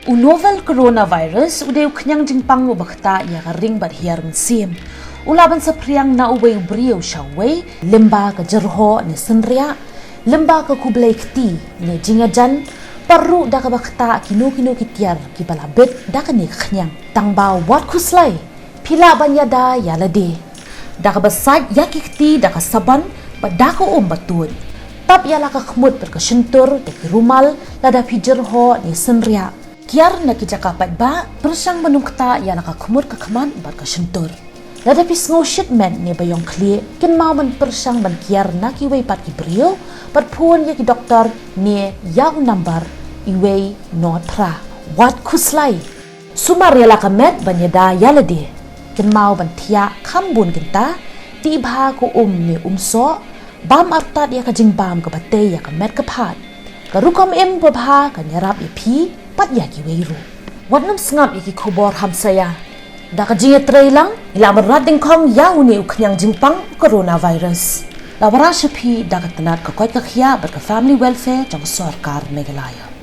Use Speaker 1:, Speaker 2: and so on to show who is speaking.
Speaker 1: U novel coronavirus udeu knyang jingpang u bakta ya ring bat hiar sim. Ulaban sa priang na uway brio shaway limba ka jerho ni senria limba ka kublay kti ni jingajan perlu da ka bakta kinu kitiar ki balabet da ka ni knyang tangba wat kuslay pila banyada ya lade da ka basaj ya kiti da ka saban da ka batun tap ya la ka khmut per ka shentur de ki rumal la da pi jerho ni senria kiar na ki jakapat ba persang menungkta ya la ka khmut ka khaman ba ka shentur lada pis ngoshit men ni bayong kli kin mau man persang ban kiar na ki wei pat ki brio pat phun ya ki doktor ni yaw number iwei not pra wat kuslai sumar ya la ka met ban yada yalade kin mau ban thia khambun kinta ti bha ko ni so bam artat ya ka jingbam ka bate ya ka met ka phat ka rukom em pa bha ka nyarap ya phi pat ya ki wei ru watnam sngap ya ki khobor hamsaya da ka jinga trailang ila marading khong yaw ni ukhyang jingpang coronavirus la wara shapi da ka tanat ka koit ka khia bat ka family welfare jang sarkar Meghalaya